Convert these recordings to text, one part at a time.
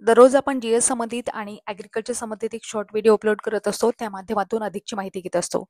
दररोज आपण जीएस संबंधित आणि ॲग्रिकल्चर संबंधित एक शॉर्ट व्हिडिओ अपलोड करत असतो. त्या माध्यमातून अधिकची माहिती घेत असतो.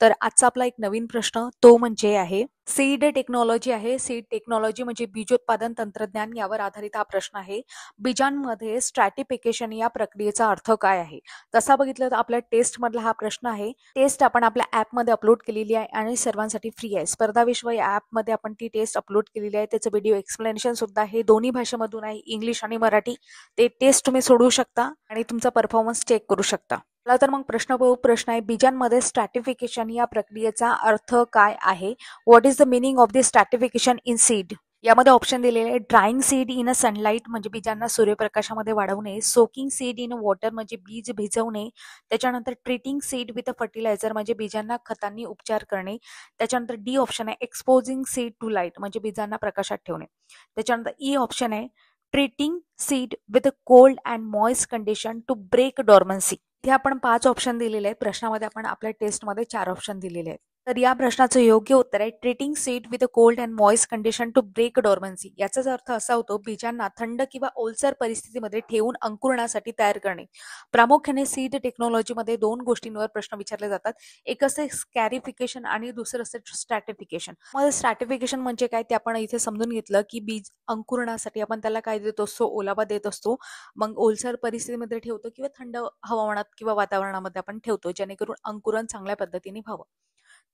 तर आजचा आपला एक नवीन प्रश्न तो म्हणजे आहे सीड टेक्नॉलॉजी आहे. सीड टेक्नॉलॉजी म्हणजे बीजोत्पादन तंत्रज्ञान यावर आधारित हा प्रश्न आहे. बीजांमध्ये स्ट्रॅटिफिकेशन या प्रक्रियेचा अर्थ काय आहे? तसा बघितलं तर आपल्या टेस्ट मधला हा प्रश्न आहे. टेस्ट आपण आपल्या ॲपमध्ये अपलोड केलेली आहे आणि सर्वांसाठी फ्री आहे. स्पर्धा विश्व या ॲपमध्ये आपण ती टेस्ट अपलोड केलेली आहे. त्याचं व्हिडिओ एक्सप्लेनेशन सुद्धा आहे. दोन्ही भाषेमधून आहे, इंग्लिश आणि मराठी. ते टेस्ट तुम्ही सोडवू शकता आणि तुमचा परफॉर्मन्स चेक करू शकता. चला तर मग प्रश्न आहे, बीजांमध्ये स्ट्रॅटिफिकेशन या प्रक्रियेचा अर्थ काय आहे? What is the meaning of the स्ट्रॅटिफिकेशन in seed? यामध्ये ऑप्शन दिलेले आहे. Drawing seed in a sunlight म्हणजे बीजांना सूर्यप्रकाशामध्ये वाढवणे. सोकिंग सीड इन वॉटर म्हणजे बीज भिजवणे. त्याच्यानंतर treating seed with a fertilizer म्हणजे बीजांना खतांनी उपचार करणे. त्याच्यानंतर डी ऑप्शन आहे एक्सपोजिंग सीड टू लाईट म्हणजे बीजांना प्रकाशात ठेवणे. त्याच्यानंतर ई ऑप्शन आहे treating seed with a cold and moist condition to break dormancy. इथे आपण 5 ऑप्शन दिलेले आहेत. प्रश्नामध्ये आपण आपल्या टेस्टमध्ये 4 ऑप्शन दिलेले आहेत. तर या प्रश्नाचं योग्य उत्तर आहे treating seed with a cold and moist condition to break dormancy. याचाच अर्थ असा होतो बीजांना थंड किंवा ओलसर परिस्थितीमध्ये ठेवून अंकुरणासाठी तयार करणे. प्रामुख्याने सीड टेक्नॉलॉजीमध्ये 2 गोष्टींवर प्रश्न विचारले जातात. एक असते स्कॅरिफिकेशन आणि दुसरं असते स्ट्रॅटिफिकेशन. मग स्ट्रॅटिफिकेशन म्हणजे काय ते आपण इथे समजून घेतलं की बीज अंकुरणासाठी आपण त्याला काय देत असतो? ओलावा देत असतो. मग ओलसर परिस्थितीमध्ये ठेवतो किंवा थंड हवामानात किंवा वातावरणामध्ये आपण ठेवतो जेणेकरून अंकुरण चांगल्या पद्धतीने व्हावं.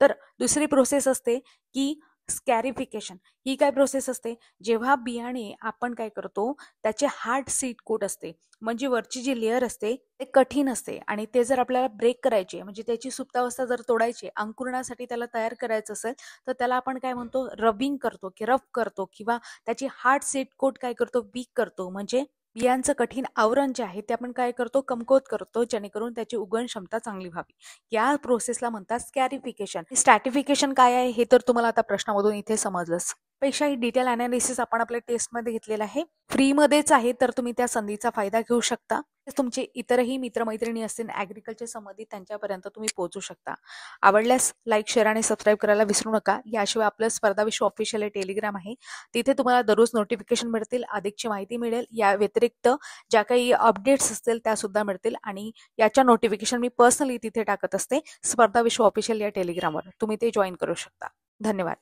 तर दुसरी प्रोसेस असते की स्कॅरिफिकेशन. ही काय प्रोसेस असते? जेव्हा बियाणे आपण काय करतो त्याचे हार्ड सीड कोट असते म्हणजे वरची जी लेअर असते ते कठीण असते आणि ते जर आपल्याला ब्रेक करायचे म्हणजे त्याची सुप्तावस्था जर तोडायची अंकुरणासाठी त्याला तयार करायचं असेल तर त्याला आपण काय म्हणतो रबिंग करतो की रफ करतो किंवा त्याची हार्ड सीड कोट काय करतो वीक करतो म्हणजे बियांचं कठीण आवरण जे आहे ते आपण काय करतो कमकुवत करतो जेणेकरून त्याची उगवण क्षमता चांगली व्हावी. या प्रोसेसला म्हणतात स्कॅरिफिकेशन. स्ट्रॅटिफिकेशन काय आहे हे तर तुम्हाला आता प्रश्नामधून इथे समजलंच. पेक्षा ही डिटेल अनालिसिस आपण आपल्या टेस्टमध्ये घेतलेला आहे. फ्रीमध्येच आहे तर तुम्ही त्या संधीचा फायदा घेऊ शकता. तुमचे इतरही मित्रमैत्रिणी असतील ॲग्रिकल्चर संबंधित त्यांच्यापर्यंत तुम्ही पोहोचू शकता. आवडल्यास लाईक शेअर आणि सबस्क्राईब करायला विसरू नका. याशिवाय आपलं स्पर्धा विश्व ऑफिशियल टेलिग्राम आहे. तिथे तुम्हाला दररोज नोटिफिकेशन मिळतील, अधिकची माहिती मिळेल. या व्यतिरिक्त ज्या काही अपडेट्स असतील त्या सुद्धा मिळतील आणि याच्या नोटिफिकेशन मी पर्सनली तिथे टाकत असते स्पर्धा विश्व ऑफिशियल या टेलिग्रामवर. तुम्ही ते जॉईन करू शकता. धन्यवाद.